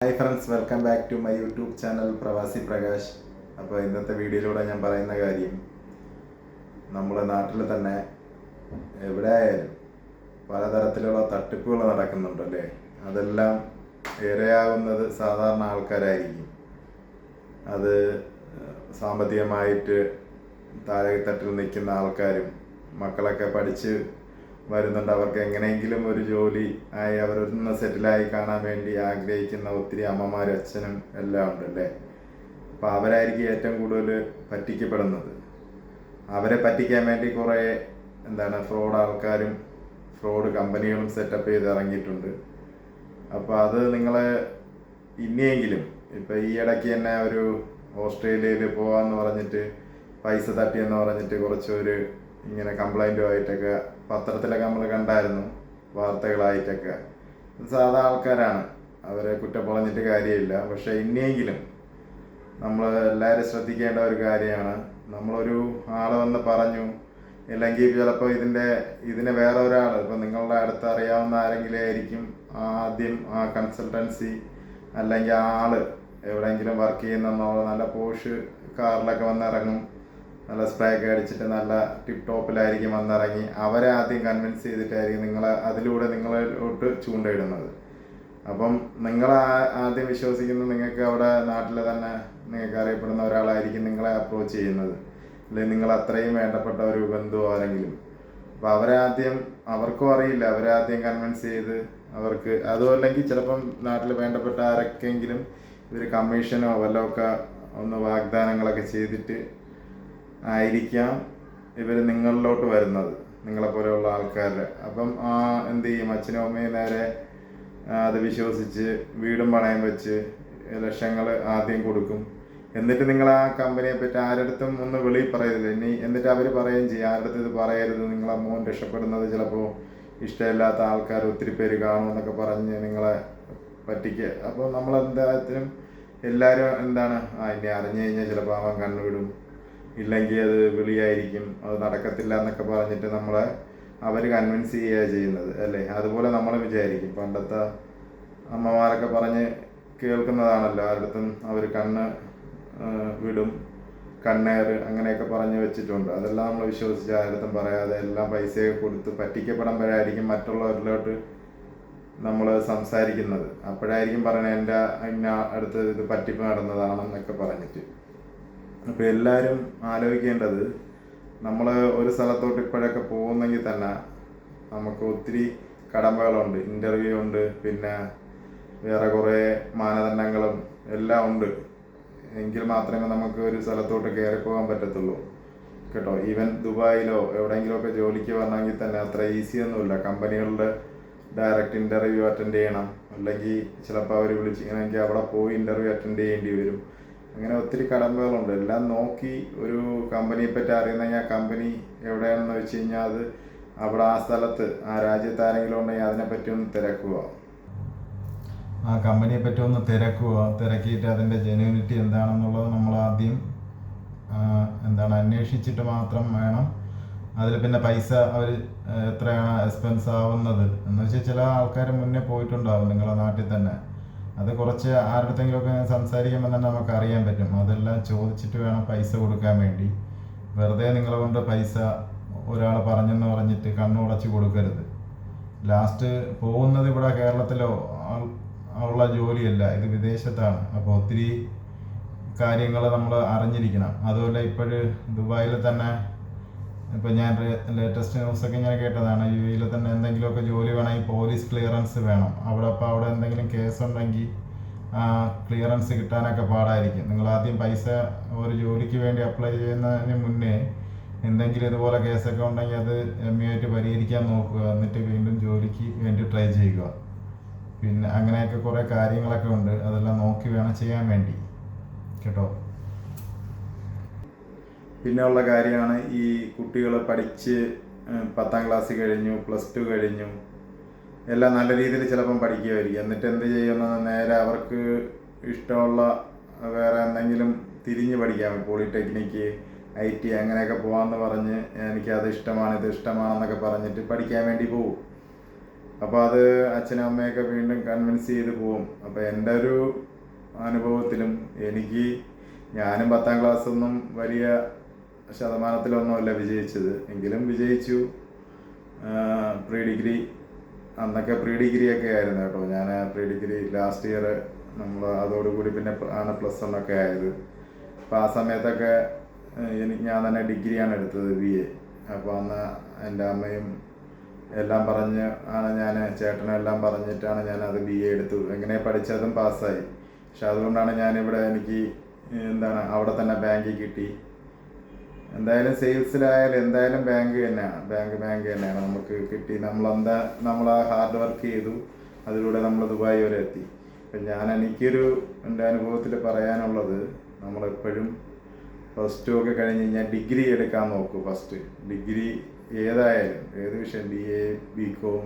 Hi friends, welcome back to my YouTube channel Pravasi Prakash. അപ്പോൾ ഇന്നത്തെ വീഡിയോയിലൂടെ ഞാൻ പറയുന്ന കാര്യം, നമ്മുടെ നാട്ടിൽ തന്നെ എവിടെ ആയാലും പലതരത്തിലുള്ള തട്ടിപ്പുകൾ നടക്കുന്നുണ്ടല്ലേ. അതെല്ലാം ഇരയാകുന്നത് സാധാരണ ആൾക്കാരായിരിക്കും. അത് സാമ്പത്തികമായിട്ട് താഴെത്തട്ടിൽ നിൽക്കുന്ന ആൾക്കാരും, മക്കളൊക്കെ പഠിച്ച് വരുന്നുണ്ട്, അവർക്ക് എങ്ങനെയെങ്കിലും ഒരു ജോലി ആയി അവരൊന്ന് സെറ്റിലായി കാണാൻ വേണ്ടി ആഗ്രഹിക്കുന്ന ഒത്തിരി അമ്മമാരും അച്ഛനും എല്ലാം ഉണ്ടല്ലേ. അപ്പോൾ അവരായിരിക്കും ഏറ്റവും കൂടുതൽ പറ്റിക്കപ്പെടുന്നത്. അവരെ പറ്റിക്കാൻ വേണ്ടി കുറേ ഫ്രോഡ് ആൾക്കാരും ഫ്രോഡ് കമ്പനികളും സെറ്റപ്പ് ചെയ്ത് ഇറങ്ങിയിട്ടുണ്ട്. അപ്പോൾ അത് നിങ്ങൾ ഇനിയെങ്കിലും, ഇപ്പം ഈ ഇടയ്ക്ക് തന്നെ ഒരു ഓസ്ട്രേലിയയിൽ പോകാമെന്ന് പറഞ്ഞിട്ട് പൈസ തട്ടിയെന്ന് പറഞ്ഞിട്ട് കുറച്ചൊരു ഇങ്ങനെ കംപ്ലൈൻറ്റുമായിട്ടൊക്കെ പത്രത്തിലൊക്കെ നമ്മൾ കണ്ടായിരുന്നു, വാർത്തകളായിട്ടൊക്കെ. സാധാ ആൾക്കാരാണ്, അവരെ കുറ്റം പറഞ്ഞിട്ട് കാര്യമില്ല. പക്ഷേ ഇനിയെങ്കിലും നമ്മൾ എല്ലാവരും ശ്രദ്ധിക്കേണ്ട ഒരു കാര്യമാണ്, നമ്മളൊരു ആൾ വന്ന് പറഞ്ഞു, ഇല്ലെങ്കിൽ ചിലപ്പോൾ ഇതിനെ വേറെ ഒരാൾ, ഇപ്പം നിങ്ങളുടെ അടുത്ത് അറിയാവുന്ന ആരെങ്കിലും ആയിരിക്കും ആദ്യം ആ കൺസൾട്ടൻസി അല്ലെങ്കിൽ ആ ആൾ എവിടെയെങ്കിലും വർക്ക് ചെയ്യുന്ന നല്ല പോഷ് കാറിലൊക്കെ വന്നിറങ്ങും, നല്ല സ്പ്രേ ഒക്കെ അടിച്ചിട്ട് നല്ല ടിപ്പ് ടോപ്പിലായിരിക്കും വന്നിറങ്ങി. അവരെ ആദ്യം കൺവിൻസ് ചെയ്തിട്ടായിരിക്കും നിങ്ങളോട്ട് ചൂണ്ടയിടുന്നത്. അപ്പം നിങ്ങൾ ആദ്യം വിശ്വസിക്കുന്നത് നിങ്ങൾക്ക് അവിടെ നാട്ടിൽ തന്നെ നിങ്ങൾക്ക് അറിയപ്പെടുന്ന ഒരാളായിരിക്കും നിങ്ങളെ അപ്രോച്ച് ചെയ്യുന്നത്, അല്ലെങ്കിൽ നിങ്ങൾ അത്രയും വേണ്ടപ്പെട്ട ഒരു ബന്ധുവോ ആരെങ്കിലും. അപ്പോൾ അവർക്കും അറിയില്ല, അവരെ ആദ്യം കൺവിൻസ് ചെയ്ത് അവർക്ക് അതും അല്ലെങ്കിൽ ചിലപ്പം നാട്ടിൽ വേണ്ടപ്പെട്ട ആരൊക്കെങ്കിലും ഇവർ കമ്മീഷനോ വല്ലതൊക്കെ ഒന്ന് വാഗ്ദാനങ്ങളൊക്കെ ചെയ്തിട്ട് ആയിരിക്കാം ഇവർ നിങ്ങളിലോട്ട് വരുന്നത്, നിങ്ങളെപ്പോലെയുള്ള ആൾക്കാരുടെ. അപ്പം എന്ത് ചെയ്യും, അച്ഛനും അമ്മയും നേരെ അത് വിശ്വസിച്ച് വീടും പണയം വെച്ച് ലക്ഷങ്ങൾ ആദ്യം കൊടുക്കും. എന്നിട്ട് നിങ്ങൾ ആ കമ്പനിയെ പറ്റി ആരടുത്തും ഒന്ന് വെളിയിൽ പറയരുത്. എന്നിട്ട് അവർ പറയുകയും ചെയ്യും, ആരുടെ ഇത് പറയരുത്, നിങ്ങളെ മോൻ രക്ഷപ്പെടുന്നത് ചിലപ്പോൾ ഇഷ്ടമില്ലാത്ത ആൾക്കാർ ഒത്തിരി പേര് കാണുമെന്നൊക്കെ പറഞ്ഞ് നിങ്ങളെ പറ്റിക്കുക. അപ്പോൾ നമ്മളെന്തായാലും എല്ലാവരും ഇനി അറിഞ്ഞു കഴിഞ്ഞാൽ ചിലപ്പോൾ അവൻ കണ്ണുവിടും, ഇല്ലെങ്കിൽ അത് വിളിയായിരിക്കും, അത് നടക്കത്തില്ല എന്നൊക്കെ പറഞ്ഞിട്ട് അവർ കൺവിൻസ് ചെയ്യുക ചെയ്യുന്നത് അല്ലേ. അതുപോലെ നമ്മൾ വിചാരിക്കും, പണ്ടത്തെ അമ്മമാരൊക്കെ പറഞ്ഞ് കേൾക്കുന്നതാണല്ലോ, ആരുടെടുത്തും അവർ കണ്ണ് വിടും, കണ്ണേറ് അങ്ങനെയൊക്കെ പറഞ്ഞ് വെച്ചിട്ടുണ്ട്. അതെല്ലാം നമ്മൾ വിശ്വസിച്ച് ആരുടെടുത്തും പറയാതെ എല്ലാം പൈസയൊക്കെ കൊടുത്ത് പറ്റിക്കപ്പെടുമ്പോഴായിരിക്കും മറ്റുള്ളവരിലോട്ട് നമ്മൾ സംസാരിക്കുന്നത്. അപ്പോഴായിരിക്കും പറയണത് എൻ്റെ ഇന്ന അടുത്ത് ഇത് പറ്റിപ്പ് നടന്നതാണെന്നൊക്കെ പറഞ്ഞിട്ട്. അപ്പോൾ എല്ലാവരും ആലോചിക്കേണ്ടത്, നമ്മൾ ഒരു സ്ഥലത്തോട്ട് ഇപ്പോഴൊക്കെ പോകുന്നെങ്കിൽ തന്നെ നമുക്ക് ഒത്തിരി കടമ്പകളുണ്ട്, ഇൻ്റർവ്യൂ ഉണ്ട്, പിന്നെ വേറെ കുറേ മാനദണ്ഡങ്ങളും എല്ലാം ഉണ്ട്. എങ്കിൽ മാത്രമേ നമുക്ക് ഒരു സ്ഥലത്തോട്ട് കയറിപ്പോകാൻ പറ്റത്തുള്ളൂ കേട്ടോ. ഈവൻ ദുബായിലോ എവിടെയെങ്കിലുമൊക്കെ ജോലിക്ക് വരണമെങ്കിൽ തന്നെ അത്ര ഈസിയൊന്നുമില്ല. കമ്പനികളുടെ ഡയറക്റ്റ് ഇൻ്റർവ്യൂ അറ്റൻഡ് ചെയ്യണം, അല്ലെങ്കിൽ ചിലപ്പോൾ അവർ വിളിച്ചിങ്ങനെയെങ്കിൽ അവിടെ പോയി ഇൻ്റർവ്യൂ അറ്റൻഡ് ചെയ്യേണ്ടി വരും. അങ്ങനെ ഒത്തിരി കടമ്പകളുണ്ട്. എല്ലാം നോക്കി ഒരു കമ്പനിയെ പറ്റി അറിയുന്നെങ്കിൽ ആ കമ്പനി എവിടെയാണെന്ന് വെച്ച് കഴിഞ്ഞാൽ അത് അവിടെ ആ സ്ഥലത്ത് ആ രാജ്യത്ത് ആരെങ്കിലും ഉണ്ടെങ്കിൽ അതിനെപ്പറ്റി ഒന്ന് തിരക്കുക, ആ കമ്പനിയെ പറ്റി ഒന്ന് തിരക്കിയിട്ട് അതിൻ്റെ ജെന്യൂനിറ്റി എന്താണെന്നുള്ളത് നമ്മൾ ആദ്യം അന്വേഷിച്ചിട്ട് മാത്രം വേണം. അതിൽ പിന്നെ പൈസ അവർ എത്രയാണ് എക്സ്പെൻസ് ആവുന്നത് എന്ന് വെച്ചാൽ ചില ആൾക്കാർ മുന്നേ പോയിട്ടുണ്ടാവും നിങ്ങളുടെ നാട്ടിൽ തന്നെ. അത് കുറച്ച് ആരുടെയെങ്കിലുമൊക്കെ സംസാരിക്കുമ്പോൾ തന്നെ നമുക്ക് അറിയാൻ പറ്റും. അതെല്ലാം ചോദിച്ചിട്ട് വേണം പൈസ കൊടുക്കാൻ വേണ്ടി. വെറുതെ നിങ്ങളെ കൊണ്ട് പൈസ ഒരാൾ പറഞ്ഞെന്ന് പറഞ്ഞിട്ട് കണ്ണുടച്ച് കൊടുക്കരുത്. ലാസ്റ്റ് പോകുന്നത് ഇവിടെ കേരളത്തിലോ ഉള്ള ജോലിയല്ല, ഇത് വിദേശത്താണ്. അപ്പോൾ ഒത്തിരി കാര്യങ്ങൾ നമ്മൾ അറിഞ്ഞിരിക്കണം. അതുപോലെ ഇപ്പോഴ് ദുബായിൽ തന്നെ ഇപ്പം ഞാൻ ലേറ്റസ്റ്റ് ന്യൂസൊക്കെ ഇങ്ങനെ കേട്ടതാണ്, UAE തന്നെ എന്തെങ്കിലുമൊക്കെ ജോലി വേണമെങ്കിൽ പോലീസ് ക്ലിയറൻസ് വേണം. അവിടെ എന്തെങ്കിലും കേസുണ്ടെങ്കിൽ ക്ലിയറൻസ് കിട്ടാനൊക്കെ പാടായിരിക്കും. നിങ്ങൾ ആദ്യം പൈസ ഒരു ജോലിക്ക് വേണ്ടി അപ്ലൈ ചെയ്യുന്നതിന് മുന്നേ എന്തെങ്കിലും ഇതുപോലെ കേസൊക്കെ ഉണ്ടെങ്കിൽ അത് രമ്യമായിട്ട് പരിഹരിക്കാൻ നോക്കുക. എന്നിട്ട് വീണ്ടും ജോലിക്ക് വേണ്ടി ട്രൈ ചെയ്യുക. പിന്നെ അങ്ങനെയൊക്കെ കുറേ കാര്യങ്ങളൊക്കെ ഉണ്ട്, അതെല്ലാം നോക്കി വേണം ചെയ്യാൻ വേണ്ടി കേട്ടോ. പിന്നെ ഉള്ള കാര്യമാണ്, ഈ കുട്ടികൾ പഠിച്ച് 10ാം ക്ലാസ് കഴിഞ്ഞു, +2 കഴിഞ്ഞു, എല്ലാം നല്ല രീതിയിൽ ചിലപ്പം പഠിക്കുമായിരിക്കും. എന്നിട്ട് എന്ത് ചെയ്യുന്നത്, നേരെ അവർക്ക് ഇഷ്ടമുള്ള വേറെ എന്തെങ്കിലും തിരിഞ്ഞ് പഠിക്കാം, പോളിടെക്നിക്ക്, IT അങ്ങനെയൊക്കെ പോകാമെന്ന് പറഞ്ഞ് എനിക്കത് ഇഷ്ടമാണ് ഇത് ഇഷ്ടമാണെന്നൊക്കെ പറഞ്ഞിട്ട് പഠിക്കാൻ വേണ്ടി പോകും. അപ്പോൾ അത് അച്ഛനും അമ്മയൊക്കെ വീണ്ടും കൺവിൻസ് ചെയ്ത് പോവും. അപ്പോൾ എൻ്റെ ഒരു അനുഭവത്തിലും ഞാനും 10ാം ക്ലാസ്സൊന്നും വലിയ ശതമാനത്തിലൊന്നുമല്ല വിജയിച്ചത്, എങ്കിലും വിജയിച്ചു. പ്രീ ഡിഗ്രി, അന്നൊക്കെ പ്രീ ഡിഗ്രി ഒക്കെ ആയിരുന്നു കേട്ടോ. ഞാൻ പ്രീ ഡിഗ്രി ലാസ്റ്റ് ഇയർ നമ്മൾ അതോടുകൂടി പിന്നെ ആണ് +1 ഒക്കെ ആയത്. അപ്പോൾ ആ സമയത്തൊക്കെ ഞാൻ തന്നെ ഡിഗ്രിയാണ് എടുത്തത്, BA. അപ്പോൾ അന്ന് എൻ്റെ അമ്മയും എല്ലാം പറഞ്ഞ് ആണ് ചേട്ടനും എല്ലാം പറഞ്ഞിട്ടാണ് ഞാനത് BA എടുത്തു. എങ്ങനെ പഠിച്ചതും പാസ്സായി. പക്ഷെ അതുകൊണ്ടാണ് ഞാനിവിടെ അവിടെ തന്നെ ബാങ്കിൽ കിട്ടി. എന്തായാലും സെയിൽസിലായാലും എന്തായാലും ബാങ്ക് തന്നെയാണ് നമുക്ക് കിട്ടി. നമ്മൾ ഹാർഡ് വർക്ക് ചെയ്തു, അതിലൂടെ നമ്മൾ ദുബായ് വരെ എത്തി. അപ്പം എൻ്റെ അനുഭവത്തിൽ പറയാനുള്ളത്, നമ്മളെപ്പോഴും +2 ഒക്കെ കഴിഞ്ഞ് കഴിഞ്ഞാൽ ഡിഗ്രി എടുക്കാൻ നോക്കൂ. ഫസ്റ്റ് ഡിഗ്രി ഏതായാലും, ഏത് വിഷയം, BA, BCom,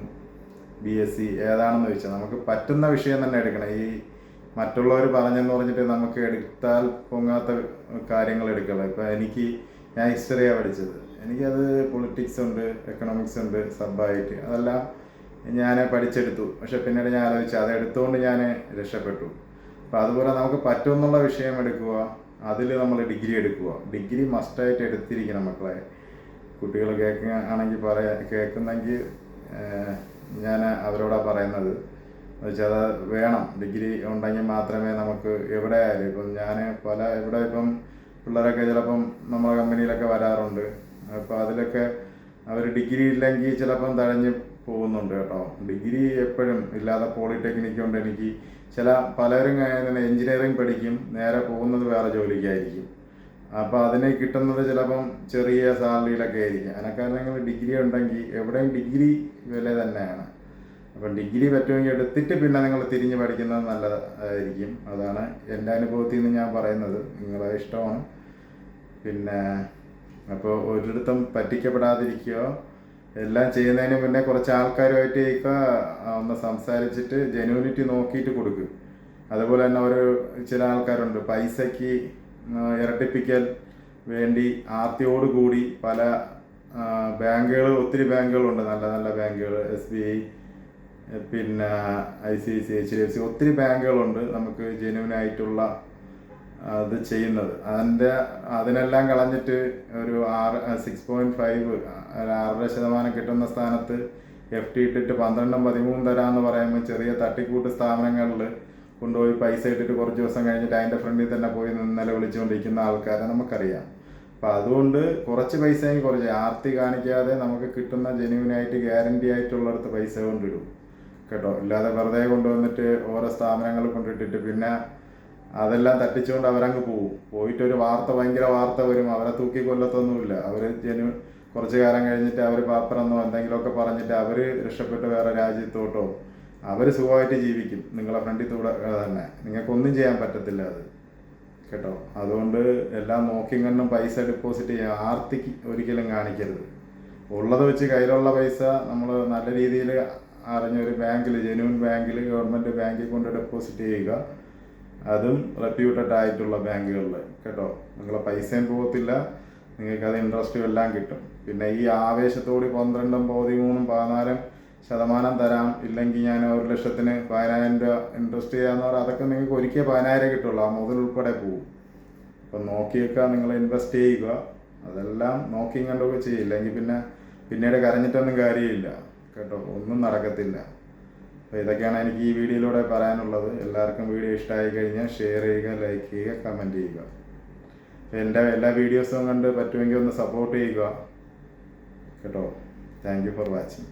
BSc ഏതാണെന്ന് വെച്ചാൽ നമുക്ക് പറ്റുന്ന വിഷയം തന്നെ എടുക്കണം. ഈ മറ്റുള്ളവർ പറഞ്ഞെന്ന് പറഞ്ഞിട്ട് നമുക്ക് എടുത്താൽ പൊങ്ങാത്ത കാര്യങ്ങൾ എടുക്കണം. ഇപ്പം ഞാൻ ഹിസ്റ്ററിയാണ് പഠിച്ചത്. എനിക്കത് പൊളിറ്റിക്സ് ഉണ്ട്, എക്കണോമിക്സ് ഉണ്ട്, സബ്ബായിട്ട് അതെല്ലാം ഞാൻ പഠിച്ചെടുത്തു. പക്ഷെ പിന്നീട് ഞാൻ ആലോചിച്ചു, അത് എടുത്തുകൊണ്ട് ഞാൻ രക്ഷപ്പെട്ടു. അപ്പം അതുപോലെ നമുക്ക് പറ്റുമെന്നുള്ള വിഷയം എടുക്കുക, അതിൽ നമ്മൾ ഡിഗ്രി എടുക്കുക. ഡിഗ്രി മസ്റ്റായിട്ട് എടുത്തിരിക്കണം മക്കളെ. കുട്ടികൾ കേൾക്കുന്നെങ്കിൽ ഞാൻ അവരോടാണ് പറയുന്നത്. എന്ന് വെച്ചാൽ അത് വേണം. ഡിഗ്രി ഉണ്ടെങ്കിൽ മാത്രമേ നമുക്ക് എവിടെ ആയാലും, ഇപ്പം ഇപ്പം പിള്ളേരൊക്കെ ചിലപ്പം നമ്മളെ കമ്പനിയിലൊക്കെ വരാറുണ്ട്. അപ്പോൾ അതിലൊക്കെ അവർ ഡിഗ്രി ഇല്ലെങ്കിൽ ചിലപ്പം തഴഞ്ഞ് പോകുന്നുണ്ട് കേട്ടോ. ഡിഗ്രി എപ്പോഴും ഇല്ലാതെ പോളിടെക്നിക്ക് കൊണ്ട് പലരും എഞ്ചിനീയറിംഗ് പഠിക്കും, നേരെ പോകുന്നത് വേറെ ജോലിക്കായിരിക്കും. അപ്പോൾ അതിന് കിട്ടുന്നത് ചിലപ്പം ചെറിയ സാലറിയിലൊക്കെ ആയിരിക്കും. അതിനൊക്കെ ഡിഗ്രി ഉണ്ടെങ്കിൽ എവിടെയും ഡിഗ്രി വില തന്നെയാണ്. അപ്പം ഡിഗ്രി പറ്റുമെങ്കിൽ എടുത്തിട്ട് പിന്നെ നിങ്ങൾ തിരിഞ്ഞ് പഠിക്കുന്നത് നല്ലതായിരിക്കും. അതാണ് എൻ്റെ അനുഭവത്തിൽ നിന്ന് ഞാൻ പറയുന്നത്. നിങ്ങളെ ഇഷ്ടമാണ്. പിന്നെ അപ്പോൾ ഒരിടത്തും പറ്റിക്കപ്പെടാതിരിക്കുക. എല്ലാം ചെയ്യുന്നതിന് മുന്നേ കുറച്ച് ആൾക്കാരുമായിട്ട് ഒന്ന് സംസാരിച്ചിട്ട് ജെന്യൂനിറ്റി നോക്കിയിട്ട് കൊടുക്കുക. അതുപോലെ തന്നെ ചില ആൾക്കാരുണ്ട് പൈസയ്ക്ക് ഇരട്ടിപ്പിക്കൽ വേണ്ടി ആർത്തിയോടുകൂടി പല ഒത്തിരി ബാങ്കുകളുണ്ട്, നല്ല നല്ല ബാങ്കുകൾ, SBI, പിന്നെ ICICI, HDFC, ഒത്തിരി ബാങ്കുകളുണ്ട് നമുക്ക് ജെന്യൂനായിട്ടുള്ള അത് ചെയ്യുന്നത്. അതിനെല്ലാം കളഞ്ഞിട്ട് ഒരു 6.5 6.5% കിട്ടുന്ന സ്ഥാനത്ത് FD ഇട്ടിട്ട് 12-13 തരാമെന്ന് പറയുമ്പോൾ ചെറിയ തട്ടിക്കൂട്ട് സ്ഥാപനങ്ങളിൽ കൊണ്ടുപോയി പൈസ ഇട്ടിട്ട് കുറച്ച് ദിവസം കഴിഞ്ഞിട്ട് അതിൻ്റെ ഫ്രണ്ടിൽ തന്നെ പോയി വിളിച്ചുകൊണ്ടിരിക്കുന്ന ആൾക്കാരെ നമുക്കറിയാം. അപ്പം അതുകൊണ്ട് കുറച്ച് പൈസയും കുറച്ച് ആർത്തി കാണിക്കാതെ നമുക്ക് കിട്ടുന്ന ജെന്യൂനായിട്ട് ഗ്യാരണ്ടി ആയിട്ടുള്ളിടത്ത് പൈസ കൊണ്ടിടും കേട്ടോ. ഇല്ലാതെ വെറുതെ കൊണ്ടുവന്നിട്ട് ഓരോ സ്ഥാപനങ്ങൾ കൊണ്ടിട്ടിട്ട് പിന്നെ അതെല്ലാം തട്ടിച്ചുകൊണ്ട് അവരങ്ങ് പോയിട്ടൊരു ഭയങ്കര വാർത്ത വരും. അവരെ തൂക്കി കൊല്ലത്തൊന്നുമില്ല. അവർ കുറച്ച് കാലം കഴിഞ്ഞിട്ട് അവർ പാപ്പറെന്നോ എന്തെങ്കിലുമൊക്കെ പറഞ്ഞിട്ട് അവർ രക്ഷപ്പെട്ട് വേറെ രാജ്യത്തോട്ടോ അവർ സുഖമായിട്ട് ജീവിക്കും. നിങ്ങളെ ഫ്രണ്ടിൽ കൂടെ തന്നെ നിങ്ങൾക്കൊന്നും ചെയ്യാൻ പറ്റത്തില്ല അത് കേട്ടോ. അതുകൊണ്ട് എല്ലാം നോക്കിങ്ങന്നും പൈസ ഡെപ്പോസിറ്റ് ചെയ്യാൻ ആർത്തിക്ക് ഒരിക്കലും കാണിക്കരുത്. ഉള്ളത് വെച്ച് കയ്യിലുള്ള പൈസ നമ്മൾ നല്ല രീതിയിൽ അറിഞ്ഞൊരു ബാങ്കിൽ, ജെന്യൂൻ ബാങ്കിൽ, ഗവൺമെൻറ് ബാങ്കിൽ കൊണ്ട് ഡെപ്പോസിറ്റ് ചെയ്യുക. അതും റെപ്യൂട്ടഡ് ആയിട്ടുള്ള ബാങ്കുകളിൽ കേട്ടോ. നിങ്ങളെ പൈസയും പോകത്തില്ല, നിങ്ങൾക്കത് ഇൻട്രസ്റ്റും എല്ലാം കിട്ടും. പിന്നെ ഈ ആവേശത്തോട് 12, 13, 14% തരാം, ഇല്ലെങ്കിൽ ഞാൻ 1,00,000-ന് 10,000 രൂപ ഇൻട്രസ്റ്റ് ചെയ്യാന്ന് പറഞ്ഞാൽ അതൊക്കെ നിങ്ങൾക്ക് ഒരിക്കൽ 10,000 കിട്ടുള്ളൂ. ആ മുതൽ ഉൾപ്പെടെ പോകും. അപ്പം നോക്കിയൊക്കെ നിങ്ങൾ ഇൻവെസ്റ്റ് ചെയ്യുക. അതെല്ലാം നോക്കിയും കണ്ടൊക്കെ ചെയ്യില്ലെങ്കിൽ പിന്നീട് കരഞ്ഞിട്ടൊന്നും കാര്യമില്ല കേട്ടോ, ഒന്നും നടക്കത്തില്ല. അപ്പോൾ ഇതൊക്കെയാണ് എനിക്ക് ഈ വീഡിയോയിലൂടെ പറയാനുള്ളത്. എല്ലാവർക്കും വീഡിയോ ഇഷ്ടമായി കഴിഞ്ഞാൽ ഷെയർ ചെയ്യുക, ലൈക്ക് ചെയ്യുക, കമൻറ്റ് ചെയ്യുക. എൻ്റെ എല്ലാ വീഡിയോസും കണ്ട് പറ്റുമെങ്കിൽ ഒന്ന് സപ്പോർട്ട് ചെയ്യുക കേട്ടോ. Thank you for watching.